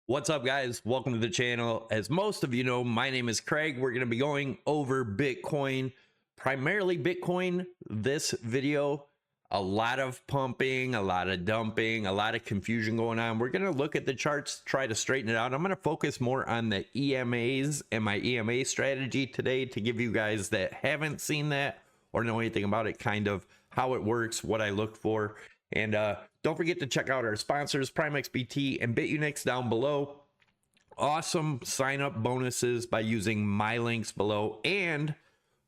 What's up, guys? Welcome to the channel. As most of you know, my name is Craig. We're going to be going over Bitcoin, primarily Bitcoin. This video, a lot of pumping, a lot of dumping, a lot of confusion going on. We're going to look at the charts, try to straighten it out. I'm going to focus more on the EMAs and my EMA strategy today to give you guys that haven't seen that or know anything about it, kind of how it works, what I look for. And don't forget to check out our sponsors, PrimeXBT and BITUNIX down below. Awesome sign up bonuses by using my links below. And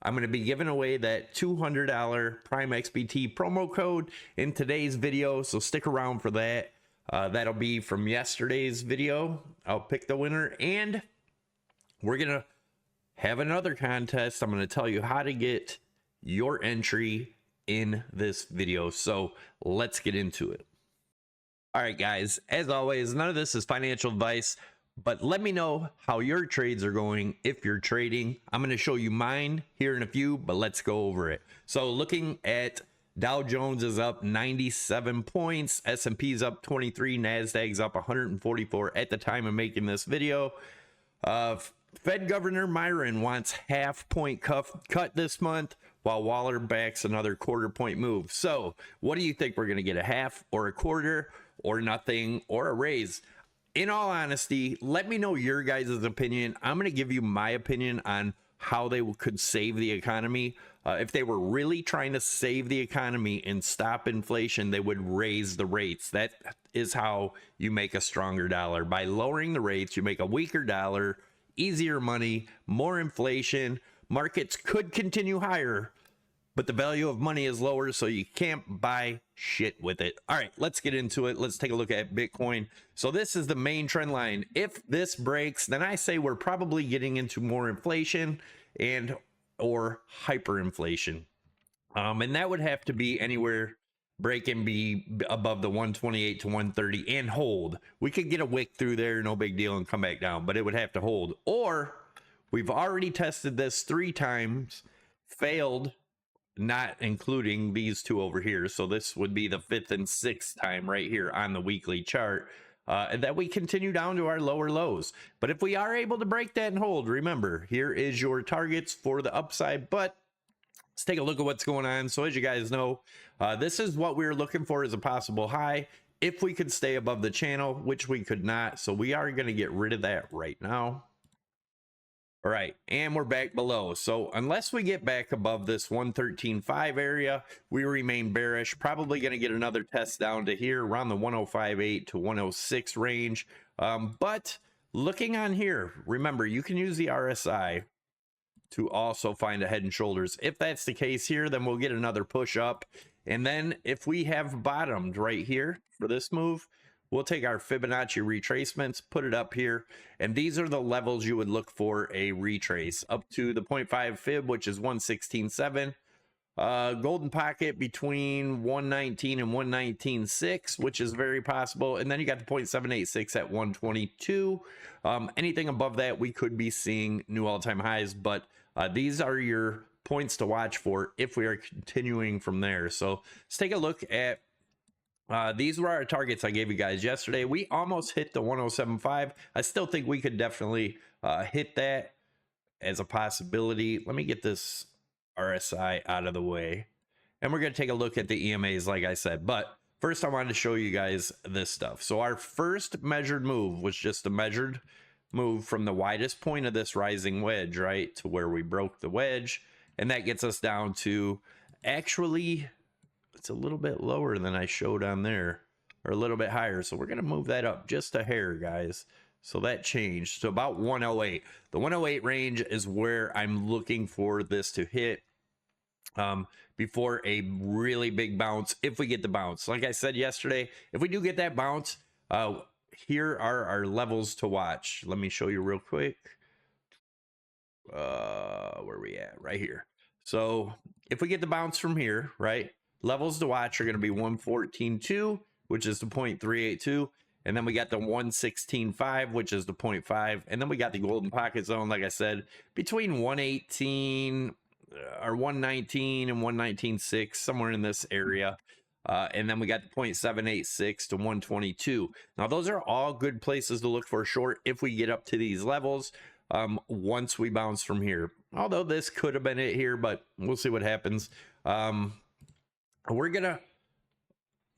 I'm going to be giving away that $200 PrimeXBT promo code in today's video. So stick around for that. That'll be from yesterday's video. I'll pick the winner and we're going to have another contest. I'm going to tell you how to get your entry in this video. So let's get into it. All right, guys, as always, none of this is financial advice, but let me know how your trades are going if you're trading. I'm going to show you mine here in a few, but let's go over it. So looking at Dow Jones is up 97 points, S&P's up 23, Nasdaq's up 144 at the time of making this video. Fed Governor Myron wants half-point cut this month, while Waller backs another quarter-point move. So what do you think? We're going to get a half or a quarter or nothing or a raise? In all honesty, let me know your guys' opinion. I'm going to give you my opinion on how they could save the economy. If they were really trying to save the economy and stop inflation, they would raise the rates. That is how you make a stronger dollar. By lowering the rates, you make a weaker dollar, easier money, more inflation. Markets could continue higher, but the value of money is lower, so you can't buy shit with it. All right, let's get into it. Let's take a look at Bitcoin. So this is the main trend line. If this breaks, then I say we're probably getting into more inflation and or hyperinflation. And that would have to be anywhere break and be above the 128 to 130 and hold. We could get a wick through there, no big deal, and come back down, but it would have to hold. Or we've already tested this 3 times, failed, not including these two over here. So this would be the 5th and 6th time right here on the weekly chart. That we continue down to our lower lows. But if we are able to break that and hold, remember, here is your targets for the upside. But let's take a look at what's going on. So as you guys know, this is what we were looking for as a possible high. If we could stay above the channel, which we could not. So we are going to get rid of that right now. All right, and we're back below. So unless we get back above this 113.5 area, we remain bearish. Probably going to get another test down to here around the 105.8 to 106 range. But looking on here, remember, you can use the RSI to also find a head and shoulders. If that's the case here, then we'll get another push up. And then if we have bottomed right here for this move, we'll take our Fibonacci retracements, put it up here, and these are the levels you would look for a retrace up to the 0.5 fib, which is 116.7. Golden pocket between 119 and 119.6, which is very possible. And then you got the 0.786 at 122. Anything above that, we could be seeing new all-time highs, but these are your points to watch for if we are continuing from there. So let's take a look at these were our targets I gave you guys yesterday. We almost hit the 107.5. I still think we could definitely hit that as a possibility. Let me get this RSI out of the way. And we're going to take a look at the EMAs, like I said. But first, I wanted to show you guys this stuff. So our first measured move was just a measured move from the widest point of this rising wedge, right, to where we broke the wedge. And that gets us down to actually... it's a little bit lower than I showed on there, or a little bit higher. So we're going to move that up just a hair, guys. So that changed to about 108. The 108 range is where I'm looking for this to hit before a really big bounce, if we get the bounce. Like I said yesterday, if we do get that bounce, here are our levels to watch. Let me show you real quick. Where are we at? Right here. So if we get the bounce from here, right? Levels to watch are going to be 114.2, which is the 0.382. And then we got the 116.5, which is the 0.5. And then we got the golden pocket zone, like I said, between 118 or 119 and 119.6, somewhere in this area. And then we got the 0.786 to 122. Now, those are all good places to look for a short if we get up to these levels once we bounce from here. Although this could have been it here, but we'll see what happens.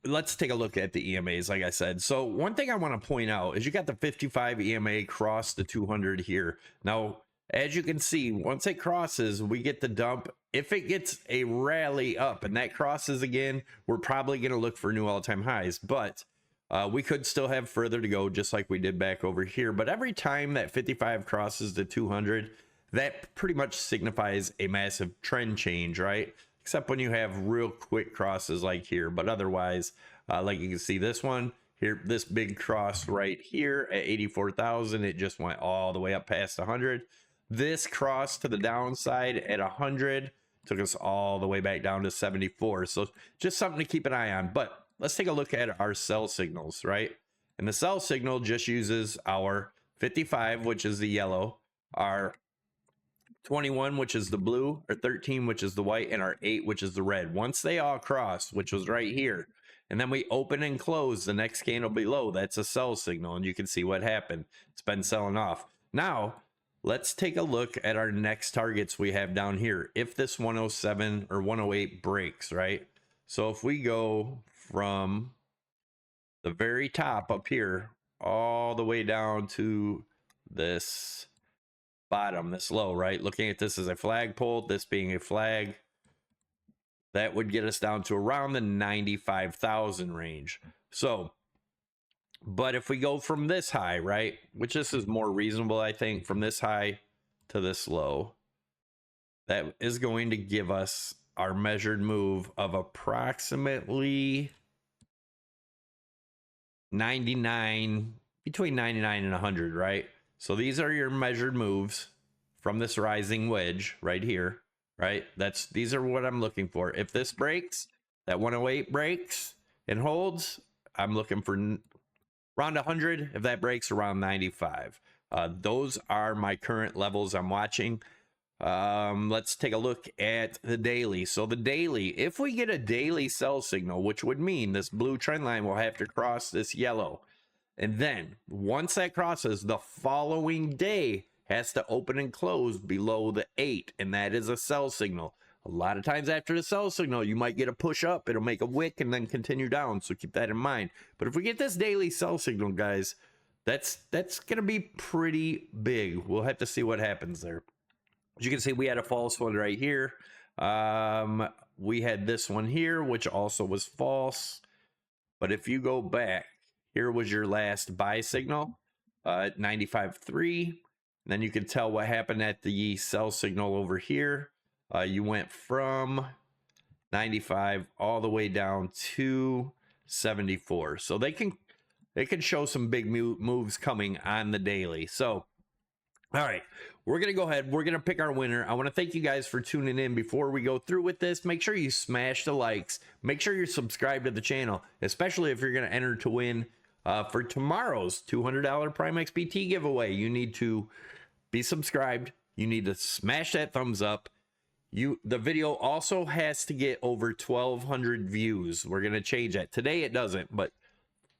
Let's take a look at the EMAs, like I said. So one thing I want to point out is you got the 55 EMA cross the 200 here. Now, as you can see, once it crosses, we get the dump. If it gets a rally up and that crosses again, we're probably going to look for new all-time highs. But we could still have further to go, just like we did back over here. But every time that 55 crosses the 200, that pretty much signifies a massive trend change, right? Except when you have real quick crosses like here. But otherwise, like you can see this one here, this big cross right here at 84,000, it just went all the way up past 100. This cross to the downside at 100 took us all the way back down to 74. So just something to keep an eye on. But let's take a look at our sell signals, right? And the sell signal just uses our 55, which is the yellow, our 21, which is the blue, or 13, which is the white, and our 8, which is the red. Once they all cross, which was right here, and then we open and close the next candle below, that's a sell signal, and you can see what happened. It's been selling off. Now, let's take a look at our next targets we have down here. If this 107 or 108 breaks, right? So if we go from the very top up here all the way down to this bottom, this low, right? Looking at this as a flagpole, this being a flag, that would get us down to around the 95,000 range. So, but if we go from this high, right, which this is more reasonable, I think, from this high to this low, that is going to give us our measured move of approximately 99, between 99 and 100, right? So these are your measured moves from this rising wedge right here, right? These are what I'm looking for. If this breaks, that 108 breaks and holds, I'm looking for around 100. If that breaks, around 95. Those are my current levels I'm watching. Let's take a look at the daily. So the daily, if we get a daily sell signal, which would mean this blue trend line will have to cross this yellow. And then once that crosses, the following day has to open and close below the 8. And that is a sell signal. A lot of times after the sell signal, you might get a push up. It'll make a wick and then continue down. So keep that in mind. But if we get this daily sell signal, guys, that's going to be pretty big. We'll have to see what happens there. As you can see, we had a false one right here. We had this one here, which also was false. But if you go back, here was your last buy signal at 95.3. Then you can tell what happened at the sell signal over here. You went from 95 all the way down to 74. So they can show some big moves coming on the daily. So, all right, we're going to go ahead. We're going to pick our winner. I want to thank you guys for tuning in. Before we go through with this, make sure you smash the likes. Make sure you're subscribed to the channel, especially if you're going to enter to win for tomorrow's $200 Prime XBT giveaway. You need to be subscribed. You need to smash that thumbs up. The video also has to get over 1,200 views. We're going to change that. Today it doesn't, but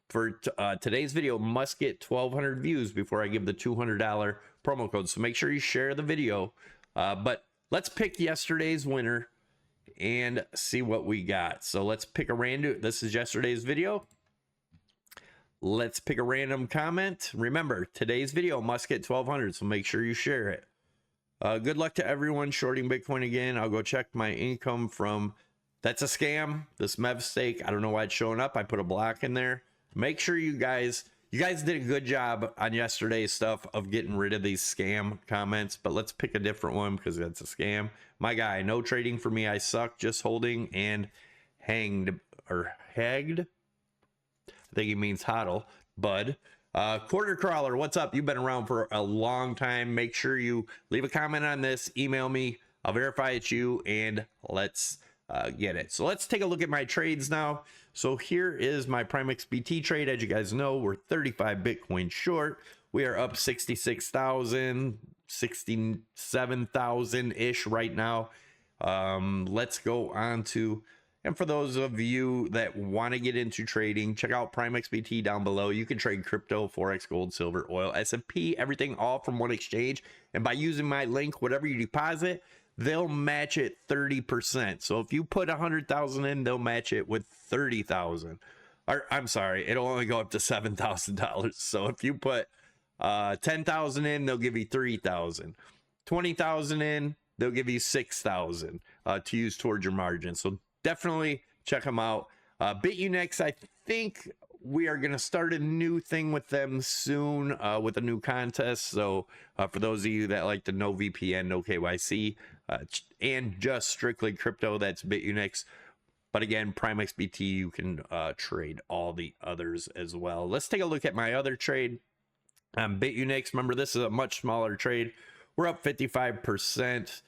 for today's video must get 1,200 views before I give the $200 promo code. So make sure you share the video. But let's pick yesterday's winner and see what we got. So let's pick a random. This is yesterday's video. Let's pick a random comment. Remember, today's video must get 1,200, so make sure you share it. Good luck to everyone shorting Bitcoin again. I'll go check my income from, that's a scam, this MEV stake. I don't know why it's showing up. I put a block in there. Make sure you guys did a good job on yesterday's stuff of getting rid of these scam comments, but let's pick a different one because that's a scam. My guy, no trading for me. I suck, just holding and hanged or hagged. I think he means hodl. Bud. Quarter Crawler, what's up? You've been around for a long time. Make sure you leave a comment on this. Email me. I'll verify it's you, and let's get it. So let's take a look at my trades now. So here is my Prime XBT trade. As you guys know, we're 35 Bitcoin short. We are up 66,000, 67,000-ish right now. Let's go on to And for those of you that want to get into trading, check out PrimeXBT down below. You can trade crypto, forex, gold, silver, oil, S&P, everything all from one exchange. And by using my link, whatever you deposit, they'll match it 30%. So if you put 100,000 in, they'll match it with 30,000. Or I'm sorry, it'll only go up to $7,000. So if you put 10,000 in, they'll give you 3,000. 20,000 in, they'll give you 6,000 to use towards your margin. So definitely check them out. BITUNIX, I think we are going to start a new thing with them soon with a new contest. So for those of you that like the no VPN, no KYC, and just strictly crypto, that's BITUNIX. But again, PrimeXBT, you can trade all the others as well. Let's take a look at my other trade. BITUNIX, remember this is a much smaller trade. We're up 55%,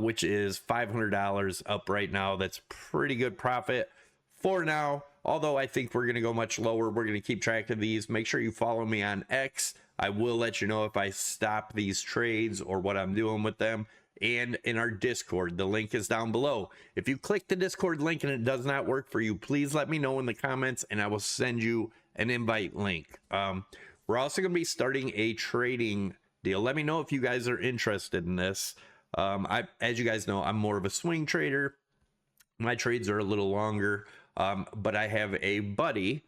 which is $500 up right now. That's pretty good profit for now. Although I think we're going to go much lower. We're going to keep track of these. Make sure you follow me on X. I will let you know if I stop these trades or what I'm doing with them. And in our Discord, the link is down below. If you click the Discord link and it does not work for you, please let me know in the comments and I will send you an invite link. We're also going to be starting a trading deal. Let me know if you guys are interested in this. As you guys know, I'm more of a swing trader. My trades are a little longer, but I have a buddy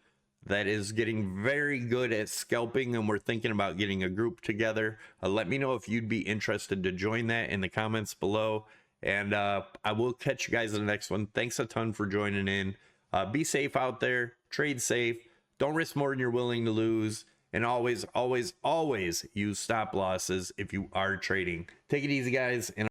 that is getting very good at scalping, and we're thinking about getting a group together. Let me know if you'd be interested to join that in the comments below, and I will catch you guys in the next one. Thanks a ton for joining in. Be safe out there, trade safe, don't risk more than you're willing to lose, and always use stop losses if you are trading. Take it easy, guys, and